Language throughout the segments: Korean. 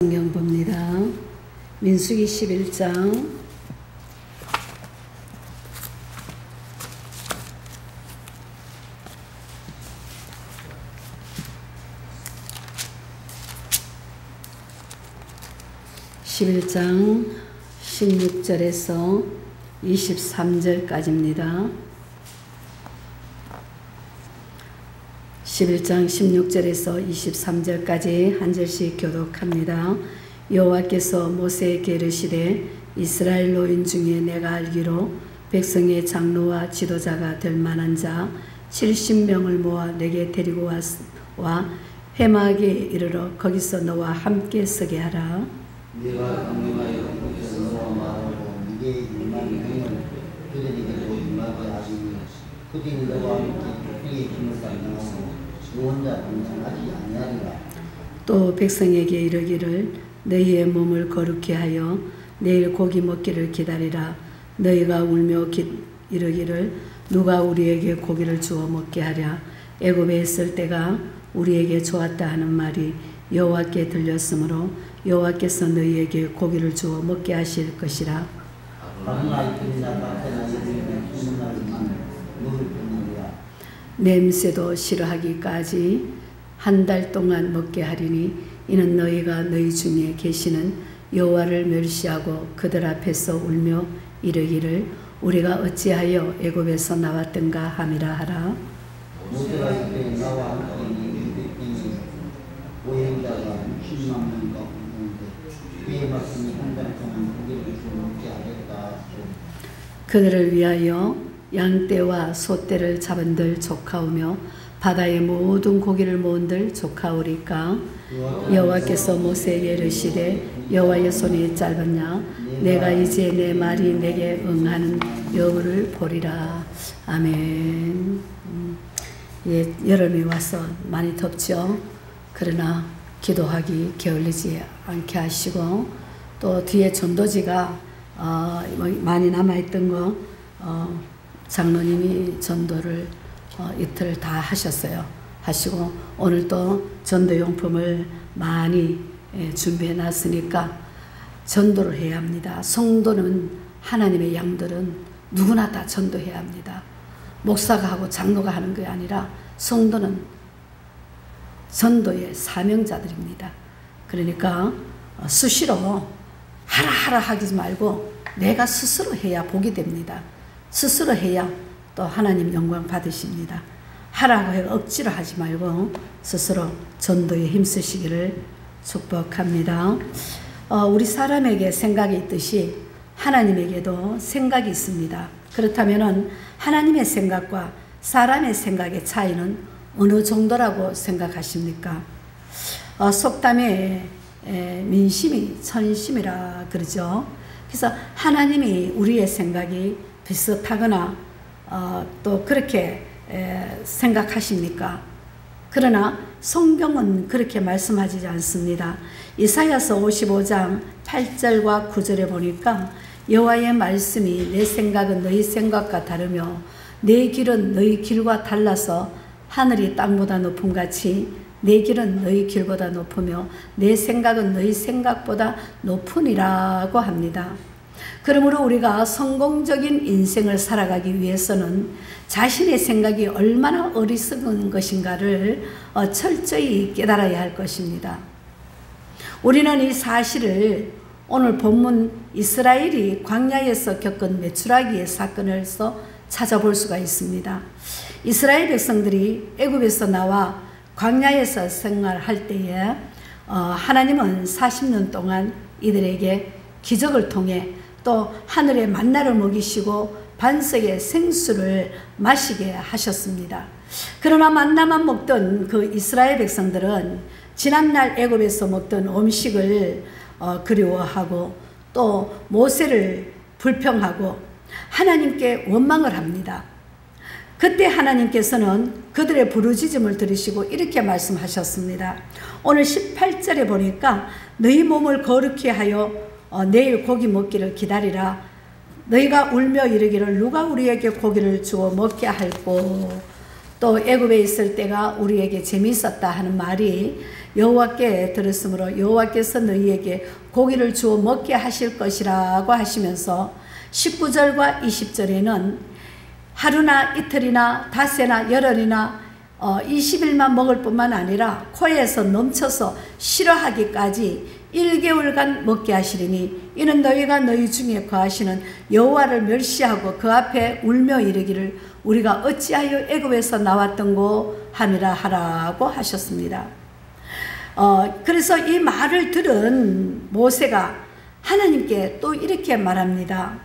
성경 봅니다. 민수기 11장 16절에서 23절까지입니다. 11장 16절에서 23절까지 한 절씩 교독합니다. 여호와께서 모세에게 이르시되 이스라엘 노인 중에 내가 알기로 백성의 장로와 지도자가 될 만한 자 70명을 모아 내게 데리고 와 회막에 이르러 거기서 너와 함께 서게 하라. 네가 강림하여 거기서 너와 말하고 네게 임한 행을 그들에게도 임하게 하시니 그들이 너와 함께 그의 힘을 담당하고 너 혼자 감당하지 아니하리라. 또 백성에게 이르기를 너희의 몸을 거룩히 하여 내일 고기 먹기를 기다리라. 너희가 울며 이르기를 누가 우리에게 고기를 주어 먹게 하랴. 애굽에 있을 때가 우리에게 좋았다 하는 말이 여호와께 들렸으므로 여호와께서 너희에게 고기를 주어 먹게 하실 것이라. 냄새도 싫어하기까지 한 달 동안 먹게 하리니 이는 너희가 너희 중에 계시는 여호와를 멸시하고 그들 앞에서 울며 이르기를 우리가 어찌하여 애굽에서 나왔던가 함이라 하라. 모세가 이때 나와 함께 이르되 보행자가 60만 명과 오는데 그의 말씀이 한 달 동안 고기를 주어 먹게 하겠다. 그들을 위하여 양떼와 소떼를 잡은들 조카오며 바다의 모든 고기를 모은들 조카오리까. 여호와께서 모세에게 이르시되 여호와의 손이 짧았냐. 내가 이제 내 말이 내게 응하는 여호를 보리라. 아멘. 예, 여름이 와서 많이 덥죠. 그러나 기도하기 게을리지 않게 하시고 또 뒤에 전도지가 많이 남아있던 거 장로님이 전도를 이틀 다 하시고 오늘 또 전도용품을 많이 준비해 놨으니까 전도를 해야 합니다. 성도는 하나님의 양들은 누구나 다 전도해야 합니다. 목사가 하고 장로가 하는 게 아니라 성도는 전도의 사명자들입니다. 그러니까 수시로 하라 하지 말고 내가 스스로 해야 복이 됩니다. 스스로 해야 또 하나님 영광 받으십니다. 하라고 해 억지로 하지 말고 스스로 전도에 힘쓰시기를 축복합니다. 우리 사람에게 생각이 있듯이 하나님에게도 생각이 있습니다. 그렇다면 하나님의 생각과 사람의 생각의 차이는 어느 정도라고 생각하십니까? 속담에 민심이 천심이라 그러죠. 그래서 하나님이 우리의 생각이 비슷하거나 또 그렇게 생각하십니까? 그러나 성경은 그렇게 말씀하지 않습니다. 이사야서 55장 8절과 9절에 보니까 여호와의 말씀이 내 생각은 너희 생각과 다르며 내 길은 너희 길과 달라서 하늘이 땅보다 높음 같이 내 길은 너희 길보다 높으며 내 생각은 너희 생각보다 높으니라고 합니다. 그러므로 우리가 성공적인 인생을 살아가기 위해서는 자신의 생각이 얼마나 어리석은 것인가를 철저히 깨달아야 할 것입니다. 우리는 이 사실을 오늘 본문 이스라엘이 광야에서 겪은 메추라기의 사건에서 찾아볼 수가 있습니다. 이스라엘 백성들이 애굽에서 나와 광야에서 생활할 때에 하나님은 40년 동안 이들에게 기적을 통해 또 하늘의 만나를 먹이시고 반석의 생수를 마시게 하셨습니다. 그러나 만나만 먹던 그 이스라엘 백성들은 지난날 애굽에서 먹던 음식을 그리워하고 또 모세를 불평하고 하나님께 원망을 합니다. 그때 하나님께서는 그들의 부르짖음을 들으시고 이렇게 말씀하셨습니다. 오늘 18절에 보니까 너희 몸을 거룩히 하여 내일 고기 먹기를 기다리라. 너희가 울며 이르기를 누가 우리에게 고기를 주어 먹게 할꼬. 또 애굽에 있을 때가 우리에게 재미있었다 하는 말이 여호와께 들었으므로 여호와께서 너희에게 고기를 주어 먹게 하실 것이라고 하시면서 19절과 20절에는 하루나 이틀이나 닷새나 열흘이나 20일만 먹을 뿐만 아니라 코에서 넘쳐서 싫어하기까지 1개월간 먹게 하시리니 이는 너희가 너희 중에 거하시는 여호와를 멸시하고 그 앞에 울며 이르기를 우리가 어찌하여 애굽에서 나왔던고 함이라 하라고 하셨습니다. 그래서 이 말을 들은 모세가 하나님께 또 이렇게 말합니다.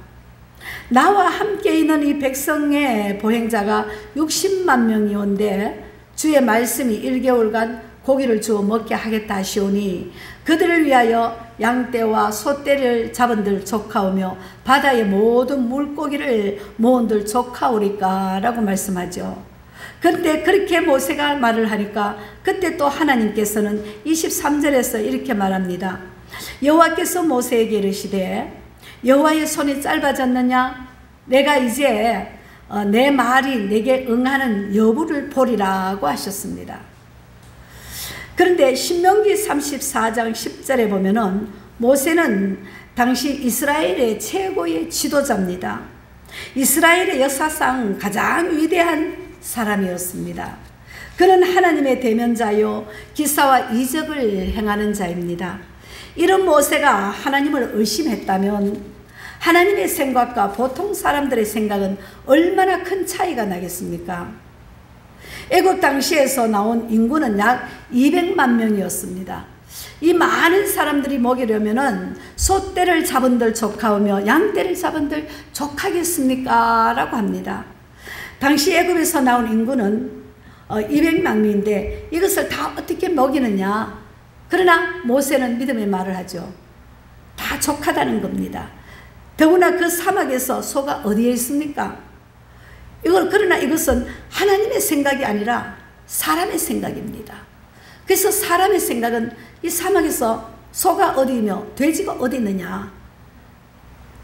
나와 함께 있는 이 백성의 보행자가 60만 명이온데 주의 말씀이 1개월간 고기를 주어 먹게 하겠다 하시오니 그들을 위하여 양떼와 소떼를 잡은들 족하오며 바다의 모든 물고기를 모은들 족하오리까 라고 말씀하죠. 그런데 그렇게 모세가 말을 하니까 그때 또 하나님께서는 23절에서 이렇게 말합니다. 여호와께서 모세에게 이르시되 여호와의 손이 짧아졌느냐? 내가 이제 내 말이 내게 응하는 여부를 보리라고 하셨습니다. 그런데 신명기 34장 10절에 보면은 모세는 당시 이스라엘의 최고의 지도자입니다. 이스라엘의 역사상 가장 위대한 사람이었습니다. 그는 하나님의 대면자요 기사와 이적을 행하는 자입니다. 이런 모세가 하나님을 의심했다면 하나님의 생각과 보통 사람들의 생각은 얼마나 큰 차이가 나겠습니까? 애굽 당시에서 나온 인구는 약 200만 명이었습니다. 이 많은 사람들이 먹이려면은 소떼를 잡은들 족하오며 양떼를 잡은들 족하겠습니까? 라고 합니다. 당시 애굽에서 나온 인구는 200만 명인데 이것을 다 어떻게 먹이느냐? 그러나 모세는 믿음의 말을 하죠. 다 족하다는 겁니다. 더구나 그 사막에서 소가 어디에 있습니까? 그러나 이것은 하나님의 생각이 아니라 사람의 생각입니다. 그래서 사람의 생각은 이 사막에서 소가 어디며 돼지가 어디 있느냐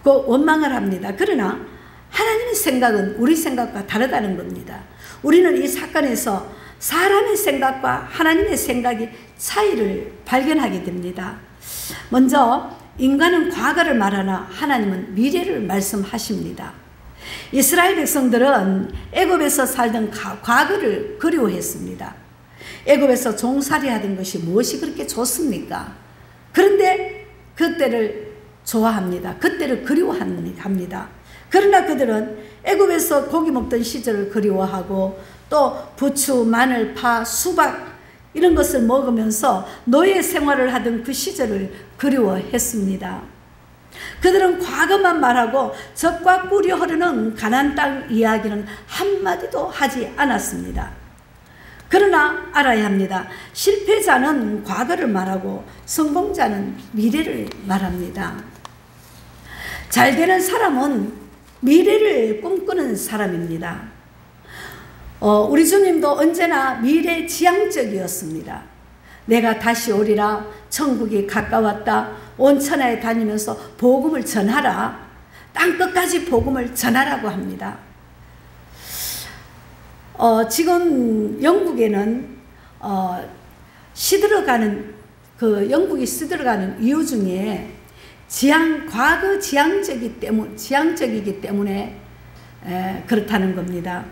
그 원망을 합니다. 그러나 하나님의 생각은 우리 생각과 다르다는 겁니다. 우리는 이 사건에서 사람의 생각과 하나님의 생각이 차이를 발견하게 됩니다. 먼저 인간은 과거를 말하나 하나님은 미래를 말씀하십니다. 이스라엘 백성들은 애굽에서 살던 과거를 그리워했습니다. 애굽에서 종살이 하던 것이 무엇이 그렇게 좋습니까? 그런데 그때를 좋아합니다. 그때를 그리워합니다. 그러나 그들은 애굽에서 고기 먹던 시절을 그리워하고 또 부추, 마늘, 파, 수박 이런 것을 먹으면서 노예 생활을 하던 그 시절을 그리워했습니다. 그들은 과거만 말하고 젖과 꿀이 흐르는 가나안 땅 이야기는 한마디도 하지 않았습니다. 그러나 알아야 합니다. 실패자는 과거를 말하고 성공자는 미래를 말합니다. 잘 되는 사람은 미래를 꿈꾸는 사람입니다. 우리 주님도 언제나 미래지향적이었습니다. 내가 다시 오리라, 천국이 가까웠다, 온 천하에 다니면서 복음을 전하라, 땅끝까지 복음을 전하라고 합니다. 지금 영국에는 영국이 시들어가는 이유 중에 과거 지향적이기 때문에 그렇다는 겁니다.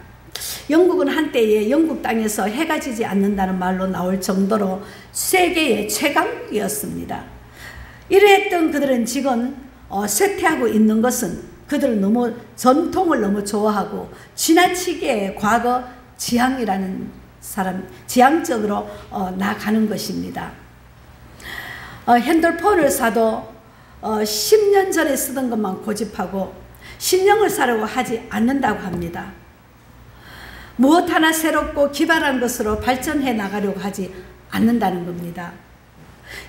영국은 한때에 영국 땅에서 해가 지지 않는다는 말로 나올 정도로 세계의 최강국이었습니다. 이러했던 그들은 지금 쇠퇴하고 있는 것은 그들은 너무 전통을 너무 좋아하고 지나치게 과거 지향적으로 나가는 것입니다. 핸드폰을 사도 10년 전에 쓰던 것만 고집하고 신형을 사려고 하지 않는다고 합니다. 무엇 하나 새롭고 기발한 것으로 발전해 나가려고 하지 않는다는 겁니다.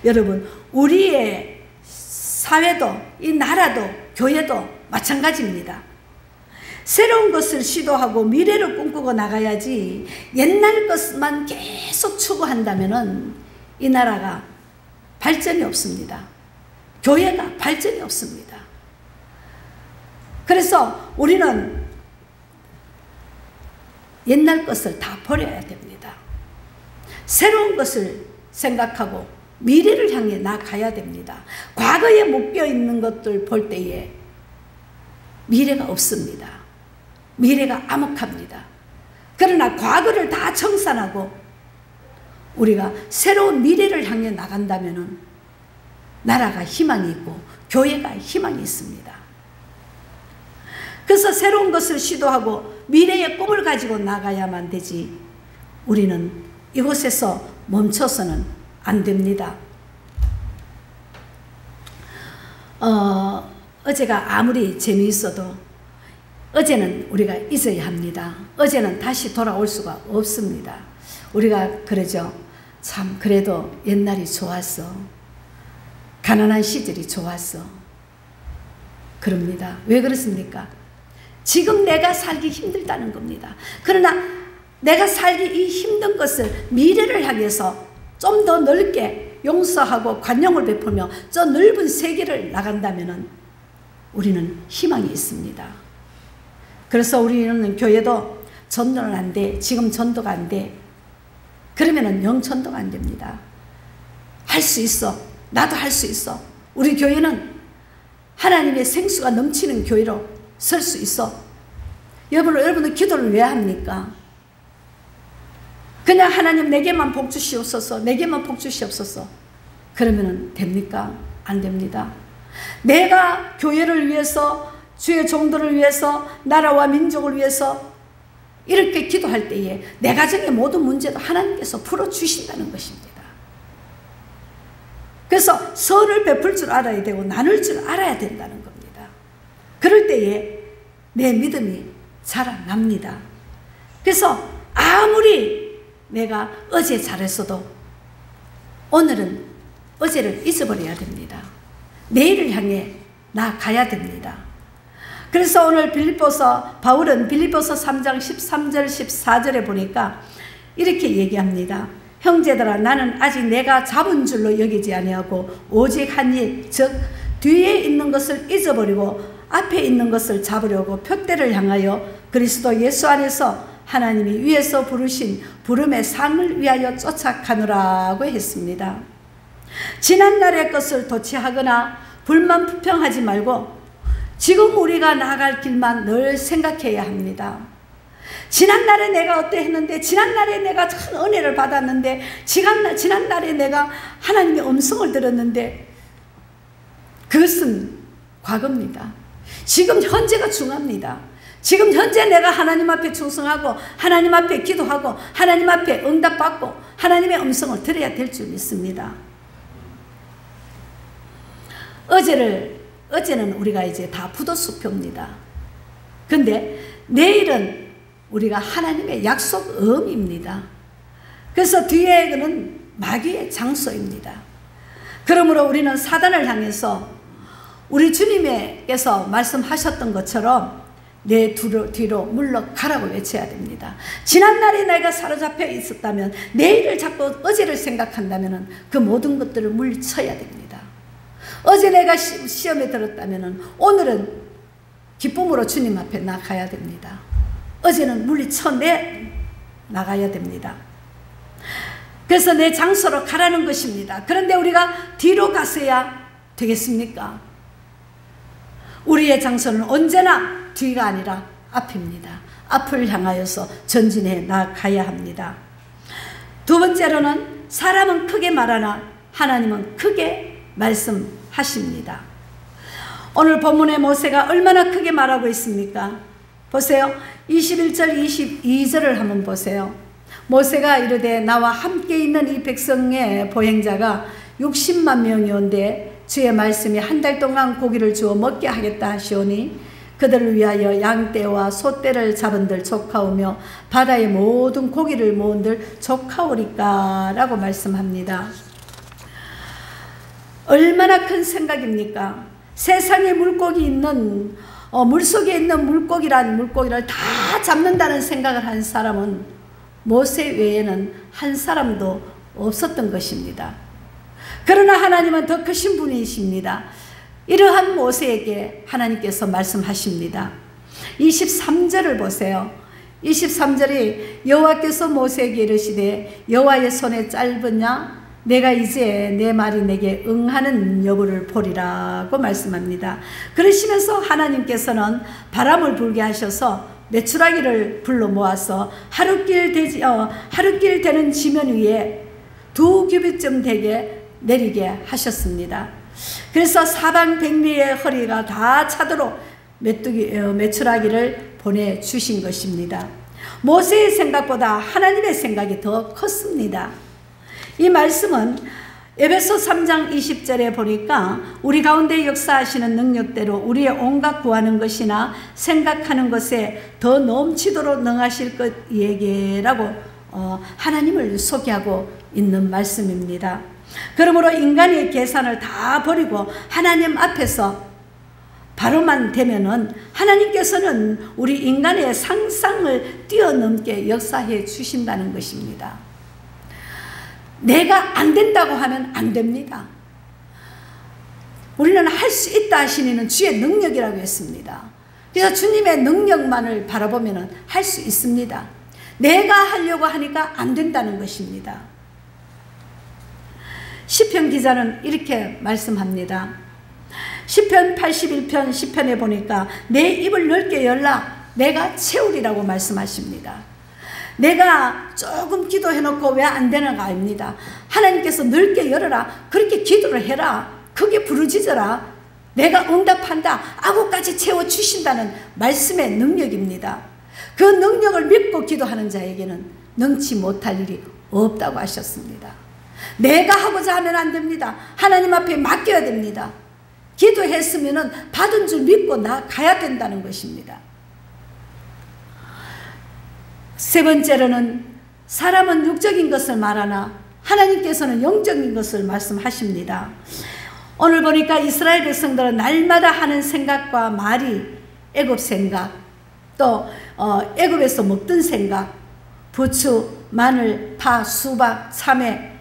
여러분, 우리의 사회도 이 나라도 교회도 마찬가지입니다. 새로운 것을 시도하고 미래를 꿈꾸고 나가야지 옛날 것만 계속 추구한다면 이 나라가 발전이 없습니다. 교회가 발전이 없습니다. 그래서 우리는 옛날 것을 다 버려야 됩니다. 새로운 것을 생각하고 미래를 향해 나아가야 됩니다. 과거에 묶여 있는 것들 볼 때에 미래가 없습니다. 미래가 암흑합니다. 그러나 과거를 다 청산하고 우리가 새로운 미래를 향해 나간다면 나라가 희망이 있고 교회가 희망이 있습니다. 그래서 새로운 것을 시도하고 미래의 꿈을 가지고 나가야만 되지 우리는 이곳에서 멈춰서는 안 됩니다. 어제가 아무리 재미있어도 어제는 우리가 잊어야 합니다. 어제는 다시 돌아올 수가 없습니다. 우리가 그러죠. 참 그래도 옛날이 좋았어. 가난한 시절이 좋았어. 그럽니다. 왜 그렇습니까? 지금 내가 살기 힘들다는 겁니다. 그러나 내가 살기 이 힘든 것을 미래를 향해서 좀 더 넓게 용서하고 관용을 베풀며 저 넓은 세계를 나간다면 우리는 희망이 있습니다. 그래서 우리는 교회도 전도는 안 돼. 지금 전도가 안 돼. 그러면 영전도가 안 됩니다. 할 수 있어. 나도 할 수 있어. 우리 교회는 하나님의 생수가 넘치는 교회로 설 수 있어. 여러분은 기도를 왜 합니까? 그냥 하나님 내게만 복 주시옵소서. 내게만 복 주시옵소서. 그러면 됩니까? 안 됩니다. 내가 교회를 위해서 주의 종들을 위해서 나라와 민족을 위해서 이렇게 기도할 때에 내 가정의 모든 문제도 하나님께서 풀어주신다는 것입니다. 그래서 선을 베풀 줄 알아야 되고 나눌 줄 알아야 된다는 겁니다. 그럴 때에 내 믿음이 자라납니다. 그래서 아무리 내가 어제 잘했어도 오늘은 어제를 잊어버려야 됩니다. 내일을 향해 나아가야 됩니다. 그래서 오늘 바울은 빌립보서 3장 13절 14절에 보니까 이렇게 얘기합니다. 형제들아 나는 아직 내가 잡은 줄로 여기지 아니하고 오직 한 일 즉 뒤에 있는 것을 잊어버리고 앞에 있는 것을 잡으려고 표대를 향하여 그리스도 예수 안에서 하나님이 위에서 부르신 부름의 상을 위하여 쫓아가노라고 했습니다. 지난날의 것을 도취하거나 불만 불평하지 말고 지금 우리가 나아갈 길만 늘 생각해야 합니다. 지난날에 내가 어떠했는데, 지난날에 내가 큰 은혜를 받았는데, 지난날에 내가 하나님의 음성을 들었는데, 그것은 과거입니다. 지금 현재가 중요합니다. 지금 현재 내가 하나님 앞에 충성하고 하나님 앞에 기도하고 하나님 앞에 응답받고 하나님의 음성을 들어야 될 줄 믿습니다. 어제는 우리가 이제 다 부도수표입니다. 근데 내일은 우리가 하나님의 약속음입니다. 그래서 뒤에는 마귀의 장소입니다. 그러므로 우리는 사단을 향해서 우리 주님께서 말씀하셨던 것처럼 내 뒤로 물러가라고 외쳐야 됩니다. 지난날에 내가 사로잡혀 있었다면 내일을 자꾸 어제를 생각한다면 그 모든 것들을 물리쳐야 됩니다. 어제 내가 시험에 들었다면 오늘은 기쁨으로 주님 앞에 나가야 됩니다. 어제는 물리쳐내 나가야 됩니다. 그래서 내 장소로 가라는 것입니다. 그런데 우리가 뒤로 가서야 되겠습니까? 우리의 장소는 언제나 뒤가 아니라 앞입니다. 앞을 향하여서 전진해 나가야 합니다. 두 번째로는 사람은 크게 말하나 하나님은 크게 말씀하십니다. 오늘 본문의 모세가 얼마나 크게 말하고 있습니까? 보세요. 21절 22절을 한번 보세요. 모세가 이르되 나와 함께 있는 이 백성의 보행자가 60만 명이온데 주의 말씀이 한 달 동안 고기를 주어 먹게 하겠다 하시오니 그들을 위하여 양떼와 소떼를 잡은들 조카오며 바다의 모든 고기를 모은들 조카오리까 라고 말씀합니다. 얼마나 큰 생각입니까? 세상에 물고기 있는 물속에 있는 물고기를 다 잡는다는 생각을 한 사람은 모세 외에는 한 사람도 없었던 것입니다. 그러나 하나님은 더 크신 분이십니다. 이러한 모세에게 하나님께서 말씀하십니다. 23절을 보세요. 23절이 여호와께서 모세에게 이르시되 여호와의 손에 짧으냐 내가 이제 내 말이 내게 응하는 여부를 보리라고 말씀합니다. 그러시면서 하나님께서는 바람을 불게 하셔서 메추라기를 불러 모아서 하룻길 되는 지면 위에 2규빗쯤 되게 내리게 하셨습니다. 그래서 사방 백리의 허리가 다 차도록 메추라기를 보내주신 것입니다. 모세의 생각보다 하나님의 생각이 더 컸습니다. 이 말씀은 에베소 3장 20절에 보니까 우리 가운데 역사하시는 능력대로 우리의 온갖 구하는 것이나 생각하는 것에 더 넘치도록 능하실 것이에게라고 하나님을 소개하고 있는 말씀입니다. 그러므로 인간의 계산을 다 버리고 하나님 앞에서 바로만 되면은 하나님께서는 우리 인간의 상상을 뛰어넘게 역사해 주신다는 것입니다. 내가 안 된다고 하면 안 됩니다. 우리는 할 수 있다 하시니는 주의 능력이라고 했습니다. 그래서 주님의 능력만을 바라보면 할 수 있습니다. 내가 하려고 하니까 안 된다는 것입니다. 시편 기자는 이렇게 말씀합니다. 시편 81편 시편에 보니까 내 입을 넓게 열라 내가 채우리라고 말씀하십니다. 내가 조금 기도해놓고 왜 안 되는가 아닙니다. 하나님께서 넓게 열어라. 그렇게 기도를 해라. 크게 부르짖어라. 내가 응답한다. 아구까지 채워주신다는 말씀의 능력입니다. 그 능력을 믿고 기도하는 자에게는 능치 못할 일이 없다고 하셨습니다. 내가 하고자 하면 안 됩니다. 하나님 앞에 맡겨야 됩니다. 기도했으면 받은 줄 믿고 나가야 된다는 것입니다. 세 번째로는 사람은 육적인 것을 말하나 하나님께서는 영적인 것을 말씀하십니다. 오늘 보니까 이스라엘 백성들은 날마다 하는 생각과 말이 애굽 생각, 또 애굽에서 먹던 생각, 부추, 마늘, 파, 수박, 참외,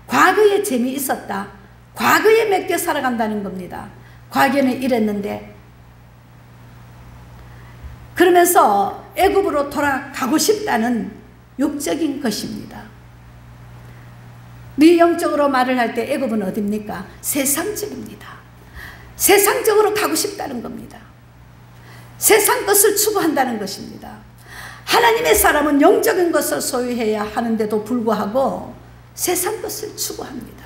과거에 재미있었다. 과거에 맡겨 살아간다는 겁니다. 과거에는 이랬는데 그러면서 애굽으로 돌아가고 싶다는 육적인 것입니다. 미영적으로 말을 할 때 애굽은 어디입니까? 세상적입니다. 세상적으로 가고 싶다는 겁니다. 세상 것을 추구한다는 것입니다. 하나님의 사람은 영적인 것을 소유해야 하는데도 불구하고 세상 것을 추구합니다.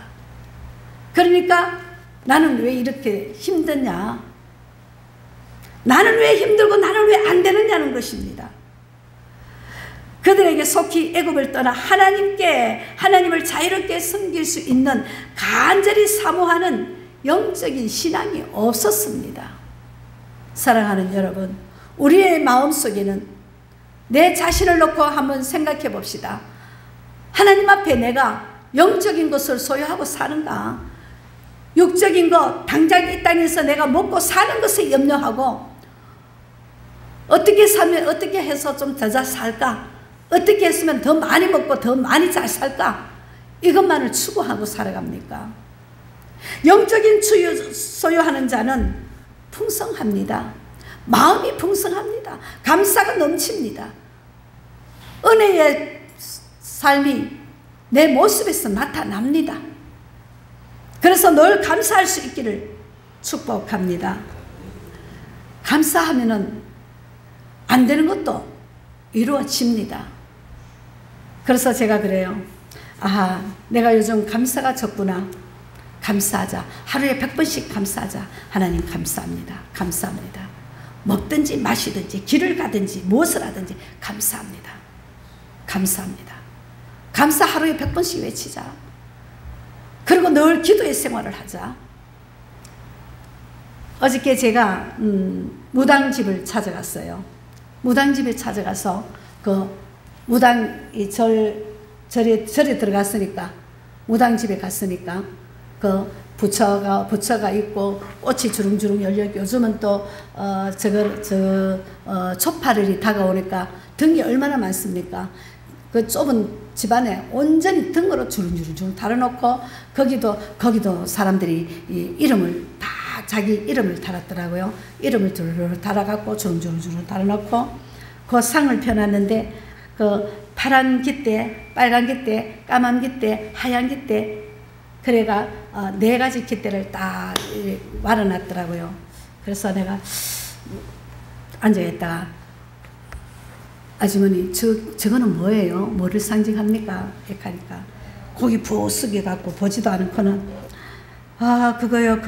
그러니까 나는 왜 이렇게 힘드냐? 나는 왜 힘들고 나는 왜 안 되느냐는 것입니다. 그들에게 속히 애굽을 떠나 하나님을 자유롭게 섬길 수 있는 간절히 사모하는 영적인 신앙이 없었습니다. 사랑하는 여러분, 우리의 마음속에는 내 자신을 놓고 한번 생각해 봅시다. 하나님 앞에 내가 영적인 것을 소유하고 사는가? 육적인 것, 당장 이 땅에서 내가 먹고 사는 것을 염려하고 어떻게 살면 어떻게 해서 좀 더 잘 살까? 어떻게 했으면 더 많이 먹고 더 많이 잘 살까? 이것만을 추구하고 살아갑니까? 영적인 소유하는 자는 풍성합니다. 마음이 풍성합니다. 감사가 넘칩니다. 은혜의 삶이 내 모습에서 나타납니다. 그래서 늘 감사할 수 있기를 축복합니다. 감사하면은 안 되는 것도 이루어집니다. 그래서 제가 그래요. 아하, 내가 요즘 감사가 적구나. 감사하자. 하루에 100번씩 감사하자. 하나님 감사합니다. 감사합니다. 먹든지 마시든지 길을 가든지 무엇을 하든지 감사합니다. 감사합니다. 감사 하루에 100번씩 외치자. 그리고 늘 기도의 생활을 하자. 어저께 제가 무당집을 찾아갔어요. 무당집에 찾아가서 그 무당이 절에 들어갔으니까 무당집에 갔으니까 그 부처가 있고 꽃이 주릉주릉 열려 요즘은 또 초파를이 다가오니까 등이 얼마나 많습니까? 그 좁은 집안에 온전히 등으로 주릉주릉 달아놓고 거기도 사람들이 이 이름을 다 자기 이름을 달았더라고요. 이름을 두루루 달아갖고 주릉주릉 달아놓고 그 상을 펴놨는데 그 파란 깃대, 빨간 깃대, 까만 깃대, 하얀 깃대 그래가 4가지 깃대를 딱 말아놨더라고요. 그래서 내가 앉아있다가 아주머니 저거는 뭐예요? 뭐를 상징합니까? 이렇게 하니까 고기 푹 숙여갖고 보지도 않고는 그거요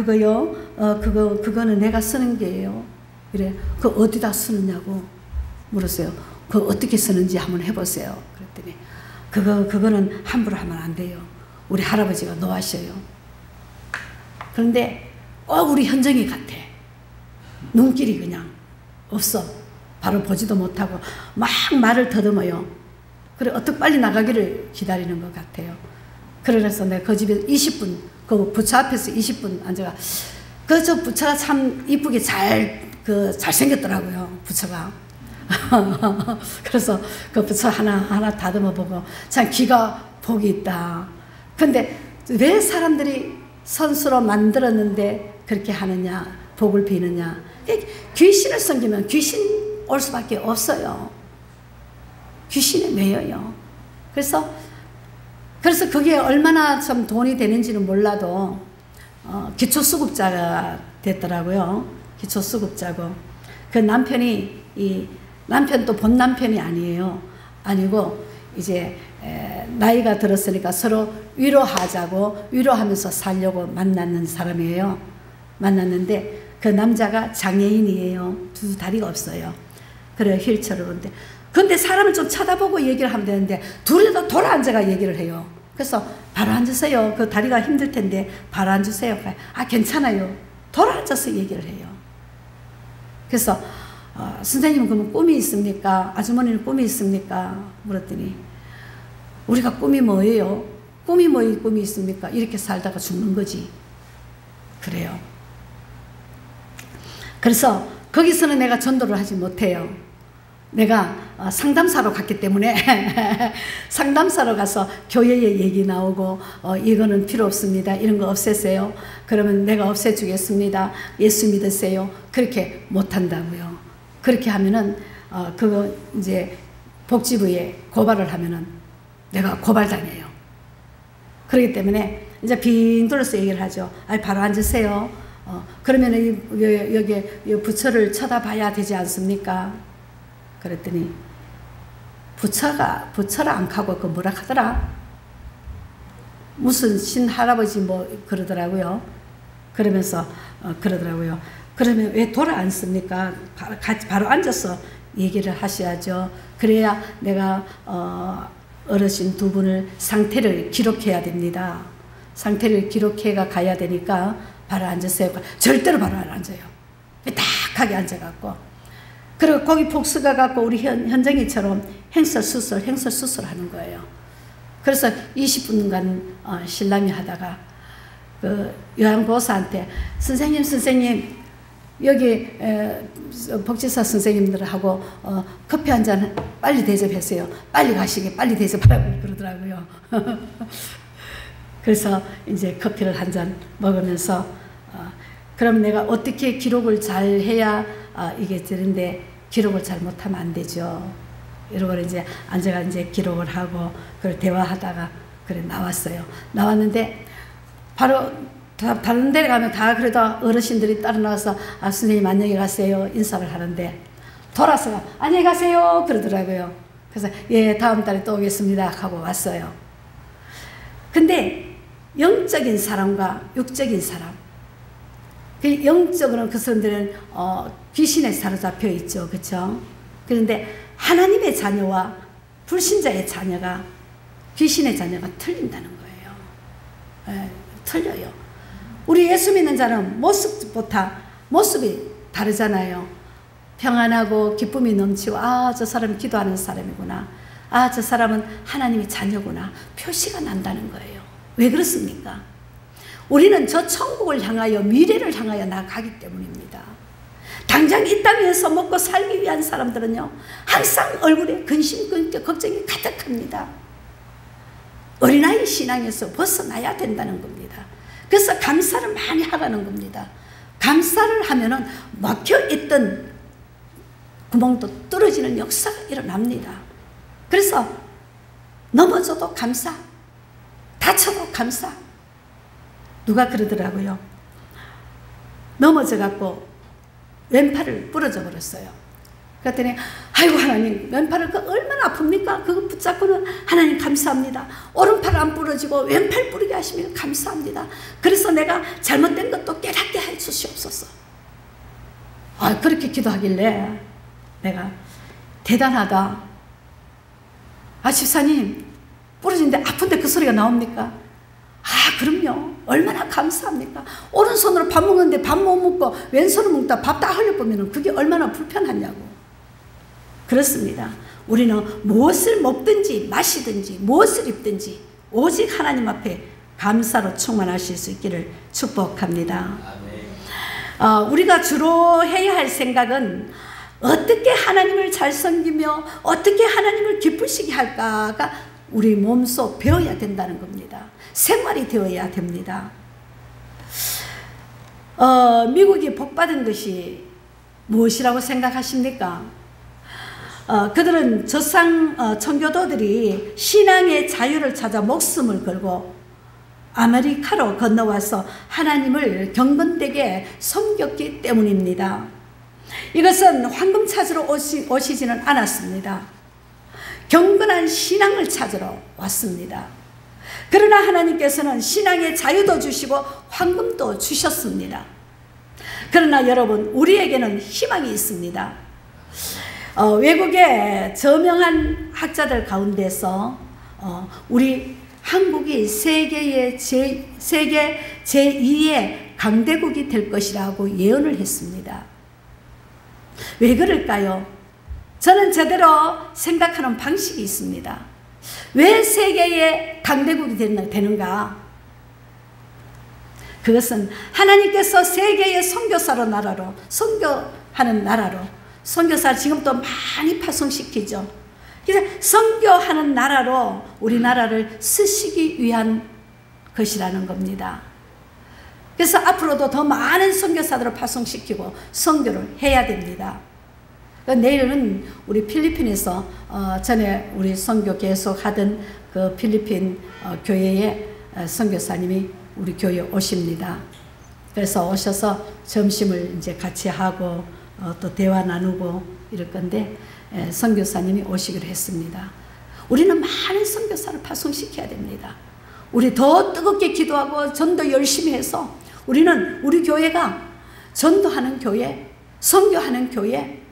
그거는 내가 쓰는 게예요. 그래 그거 어디다 쓰느냐고 물었어요. 그거 어떻게 쓰는지 한번 해보세요. 그랬더니 그거는 함부로 하면 안 돼요. 우리 할아버지가 노하셔요. 그런데 우리 현정이 같아. 눈길이 그냥 없어. 바로 보지도 못하고 막 말을 더듬어요. 그래 어떻게 빨리 나가기를 기다리는 것 같아요. 그래서 내가 그 집에 20분 그 부처 앞에서 20분 앉아가 저 부처가 참 이쁘게 잘생겼더라고요. 부처가. 그래서 그 부처 하나 다듬어 보고 참 기가 복이 있다. 근데 왜 사람들이 선수로 만들었는데 그렇게 하느냐, 복을 비느냐. 귀신을 섬기면 귀신 올 수밖에 없어요. 귀신에 매여요. 그래서 그게 얼마나 좀 돈이 되는지는 몰라도 기초수급자가 됐더라고요. 기초수급자고 그 남편이 남편도 본 남편이 아니고 이제 나이가 들었으니까 서로 위로하자고 위로하면서 살려고 만났는 사람이에요. 만났는데 그 남자가 장애인이에요. 2 다리가 없어요. 그래 휠체어로 오는데 근데 사람을 좀 쳐다보고 얘기를 하면 되는데 둘이 다 돌아 앉아가 얘기를 해요. 그래서 바로 앉으세요. 그 다리가 힘들 텐데 바로 앉으세요. 괜찮아요. 돌아 앉아서 얘기를 해요. 그래서 선생님은 그러면 꿈이 있습니까? 아주머니는 꿈이 있습니까? 물었더니 우리가 꿈이 뭐예요? 꿈이 있습니까? 이렇게 살다가 죽는 거지. 그래요. 그래서 거기서는 내가 전도를 하지 못해요. 내가 상담사로 갔기 때문에 상담사로 가서 교회에 얘기 나오고 이거는 필요 없습니다. 이런 거 없애세요. 그러면 내가 없애주겠습니다. 예수 믿으세요. 그렇게 못한다고요. 그렇게 하면은 그거 이제 복지부에 고발을 하면은 내가 고발당해요. 그렇기 때문에 이제 빙 둘러서 얘기를 하죠. 바로 앉으세요. 그러면은 여기 부처를 쳐다봐야 되지 않습니까? 그랬더니 부처를 안 가고 그 뭐라 하더라? 무슨 신할아버지 뭐 그러더라고요. 그러면서 그러더라고요. 그러면 왜 돌아 앉습니까? 바로 앉아서 얘기를 하셔야죠. 그래야 내가 어르신 2분을 상태를 기록해야 됩니다. 상태를 기록해가 가야 되니까 바로 앉으세요. 절대로 바로 안 앉아요. 삐딱하게 앉아갖고. 그리고 거기 복수가 갖고 우리 현정이처럼 행설수설 하는 거예요. 그래서 20분간 신랑이 하다가 그 요양보호사한테 선생님 여기 복지사 선생님들하고 커피 한 잔 빨리 대접하세요. 빨리 가시게 빨리 대접하라고 그러더라고요. 그래서 이제 커피를 한 잔 먹으면서 그럼 내가 어떻게 기록을 잘 해야 이게 되는데 기록을 잘 못하면 안 되죠. 이러고 이제 앉아가 이제 기록을 하고 그걸 대화하다가 그래 나왔어요. 나왔는데 바로 다른 데 가면 다 그래도 어르신들이 따라 나와서 선생님 안녕히 가세요 인사를 하는데 돌아서 안녕히 가세요 그러더라고요. 그래서 예 다음 달에 또 오겠습니다 하고 왔어요. 근데 영적인 사람과 육적인 사람 그 영적으로는 그 사람들은 귀신에 사로잡혀 있죠. 그렇죠? 그런데 하나님의 자녀와 불신자의 자녀가 귀신의 자녀가 틀린다는 거예요. 틀려요. 우리 예수 믿는 자는 모습이 다르잖아요. 평안하고 기쁨이 넘치고 저 사람이 기도하는 사람이구나. 저 사람은 하나님의 자녀구나. 표시가 난다는 거예요. 왜 그렇습니까? 우리는 저 천국을 향하여 미래를 향하여 나가기 때문입니다. 당장 이 땅에서 먹고 살기 위한 사람들은요 항상 얼굴에 근심, 걱정이 가득합니다. 어린아이 신앙에서 벗어나야 된다는 겁니다. 그래서 감사를 많이 하라는 겁니다. 감사를 하면은 막혀있던 구멍도 뚫어지는 역사가 일어납니다. 그래서 넘어져도 감사, 다쳐도 감사, 누가 그러더라고요. 넘어져갖고 왼팔을 부러져 버렸어요. 그랬더니 아이고 하나님, 왼팔을 얼마나 아픕니까? 그거 붙잡고는 하나님 감사합니다. 오른팔 안 부러지고 왼팔 부르게 하시면 감사합니다. 그래서 내가 잘못된 것도 깨닫게 해 주시옵소서. 그렇게 기도하길래 내가 대단하다. 집사님 부러진데 아픈데 그 소리가 나옵니까? 그럼요. 얼마나 감사합니까? 오른손으로 밥 먹는데 밥 못 먹고 왼손으로 먹다 밥 다 흘려보면 그게 얼마나 불편하냐고. 그렇습니다. 우리는 무엇을 먹든지 마시든지 무엇을 입든지 오직 하나님 앞에 감사로 충만하실 수 있기를 축복합니다. 우리가 주로 해야 할 생각은 어떻게 하나님을 잘 섬기며 어떻게 하나님을 기쁘시게 할까가 우리 몸속 배워야 된다는 겁니다. 생활이 되어야 됩니다. 미국이 복받은 것이 무엇이라고 생각하십니까? 그들은 청교도들이 신앙의 자유를 찾아 목숨을 걸고 아메리카로 건너와서 하나님을 경건되게 섬겼기 때문입니다. 이것은 황금 찾으러 오시지는 않았습니다. 경건한 신앙을 찾으러 왔습니다. 그러나 하나님께서는 신앙의 자유도 주시고 황금도 주셨습니다. 그러나 여러분, 우리에게는 희망이 있습니다. 외국의 저명한 학자들 가운데서 우리 한국이 세계 제2의 강대국이 될 것이라고 예언을 했습니다. 왜 그럴까요? 저는 제대로 생각하는 방식이 있습니다. 왜 세계의 강대국이 되는가? 그것은 하나님께서 세계의 선교사로 나라로, 선교하는 나라로, 선교사 지금도 많이 파송시키죠. 그래서 선교하는 나라로 우리나라를 쓰시기 위한 것이라는 겁니다. 그래서 앞으로도 더 많은 선교사들을 파송시키고 선교를 해야 됩니다. 내일은 우리 필리핀에서 전에 우리 선교 계속 하던 그 필리핀 교회의 선교사님이 우리 교회에 오십니다. 그래서 오셔서 점심을 이제 같이 하고 또 대화 나누고 이럴 건데 선교사님이 오시기로 했습니다. 우리는 많은 선교사를 파송시켜야 됩니다. 우리 더 뜨겁게 기도하고 전도 열심히 해서 우리는 우리 교회가 전도하는 교회, 선교하는 교회,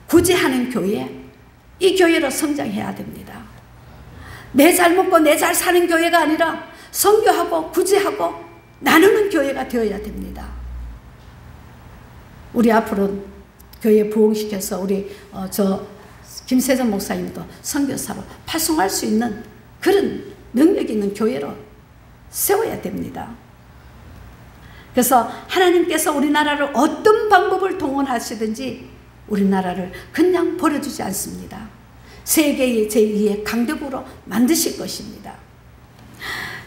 구제하는 교회, 이 교회로 성장해야 됩니다. 내 잘 먹고 내 잘 사는 교회가 아니라 선교하고 구제하고 나누는 교회가 되어야 됩니다. 우리 앞으로 교회 부흥시켜서 우리 김세정 목사님도 선교사로 파송할 수 있는 그런 능력 있는 교회로 세워야 됩니다. 그래서 하나님께서 우리나라를 어떤 방법을 동원하시든지 우리나라를 그냥 버려두지 않습니다. 세계의 제2의 강대국으로 만드실 것입니다.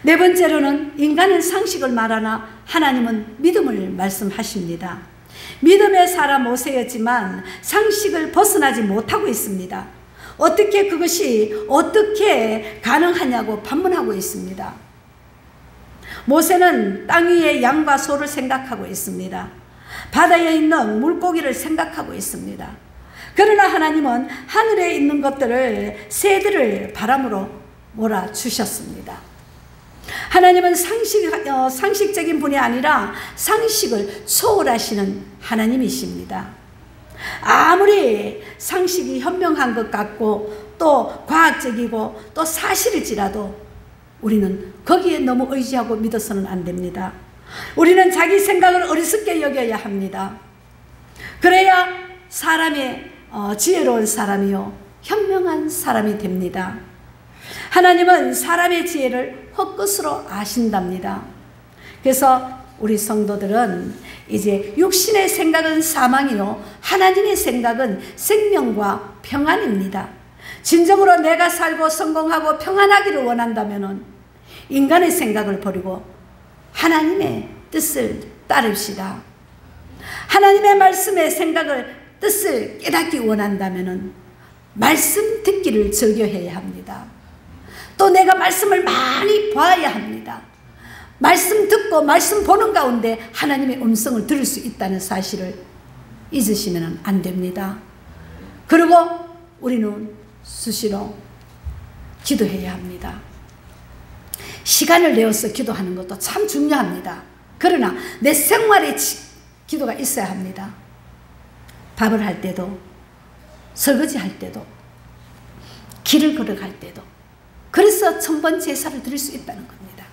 네 번째로는 인간은 상식을 말하나 하나님은 믿음을 말씀하십니다. 믿음의 사람 모세였지만 상식을 벗어나지 못하고 있습니다. 그것이 어떻게 가능하냐고 반문하고 있습니다. 모세는 땅 위의 양과 소를 생각하고 있습니다. 바다에 있는 물고기를 생각하고 있습니다. 그러나 하나님은 하늘에 있는 것들을, 새들을 바람으로 몰아주셨습니다. 하나님은 상식적인 분이 아니라 상식을 초월하시는 하나님이십니다. 아무리 상식이 현명한 것 같고 또 과학적이고 또 사실일지라도 우리는 거기에 너무 의지하고 믿어서는 안 됩니다. 우리는 자기 생각을 어리석게 여겨야 합니다. 그래야 사람이 지혜로운 사람이요 현명한 사람이 됩니다. 하나님은 사람의 지혜를 헛것으로 아신답니다. 그래서 우리 성도들은 이제 육신의 생각은 사망이요 하나님의 생각은 생명과 평안입니다. 진정으로 내가 살고 성공하고 평안하기를 원한다면 인간의 생각을 버리고 하나님의 뜻을 따릅시다. 하나님의 말씀의 뜻을 깨닫기 원한다면 말씀 듣기를 즐겨해야 합니다. 또 내가 말씀을 많이 봐야 합니다. 말씀 듣고 말씀 보는 가운데 하나님의 음성을 들을 수 있다는 사실을 잊으시면 안 됩니다. 그리고 우리는 수시로 기도해야 합니다. 시간을 내어서 기도하는 것도 참 중요합니다. 그러나 내 생활에 기도가 있어야 합니다. 밥을 할 때도, 설거지 할 때도, 길을 걸어갈 때도. 그래서 천번 제사를 드릴 수 있다는 겁니다.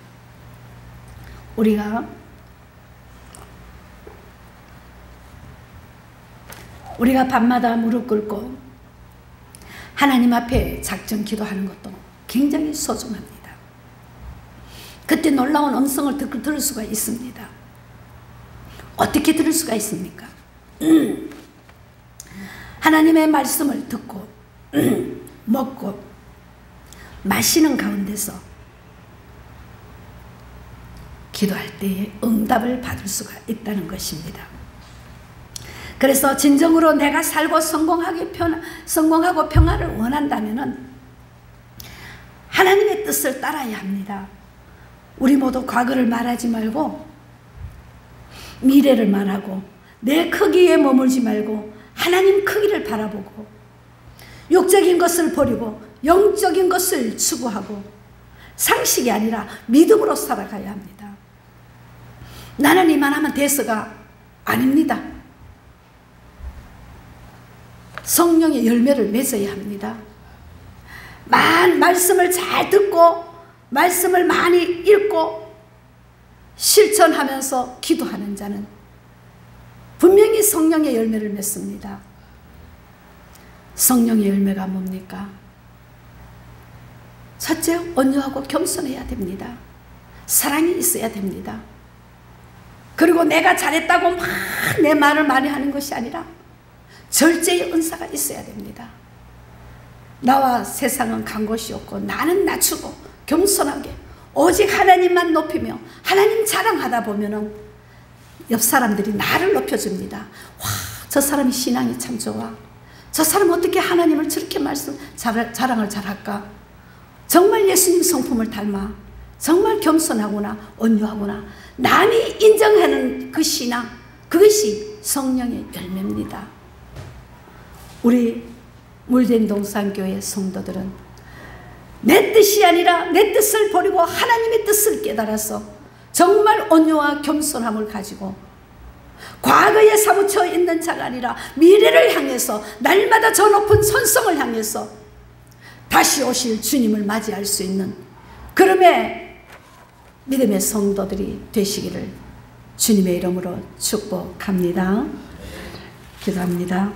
우리가 밤마다 무릎 꿇고 하나님 앞에 작정 기도하는 것도 굉장히 소중합니다. 그때 놀라운 음성을 들을 수가 있습니다. 어떻게 들을 수가 있습니까? 하나님의 말씀을 듣고 먹고 마시는 가운데서 기도할 때에 응답을 받을 수가 있다는 것입니다. 그래서 진정으로 내가 살고 성공하고 평화를 원한다면 하나님의 뜻을 따라야 합니다. 우리 모두 과거를 말하지 말고 미래를 말하고 내 크기에 머물지 말고 하나님 크기를 바라보고 육적인 것을 버리고 영적인 것을 추구하고 상식이 아니라 믿음으로 살아가야 합니다. 나는 이만하면 돼서가 아닙니다. 성령의 열매를 맺어야 합니다. 말씀을 잘 듣고 말씀을 많이 읽고 실천하면서 기도하는 자는 분명히 성령의 열매를 맺습니다. 성령의 열매가 뭡니까? 첫째, 온유하고 겸손해야 됩니다. 사랑이 있어야 됩니다. 그리고 내가 잘했다고 막 내 말을 많이 하는 것이 아니라 절제의 은사가 있어야 됩니다. 나와 세상은 간 곳이 없고 나는 낮추고 겸손하게 오직 하나님만 높이며 하나님 자랑하다 보면은 옆 사람들이 나를 높여줍니다. 와, 저 사람이 신앙이 참 좋아. 저 사람 어떻게 하나님을 저렇게 자랑을 잘할까? 정말 예수님 성품을 닮아. 정말 겸손하구나, 온유하구나. 남이 인정하는 그 신앙, 그것이 성령의 열매입니다. 우리 물된동산교회 성도들은 내 뜻이 아니라 내 뜻을 버리고 하나님의 뜻을 깨달아서 정말 온유와 겸손함을 가지고 과거에 사무쳐 있는 자가 아니라 미래를 향해서 날마다 저 높은 천성을 향해서 다시 오실 주님을 맞이할 수 있는 그럼의 믿음의 성도들이 되시기를 주님의 이름으로 축복합니다. 기도합니다.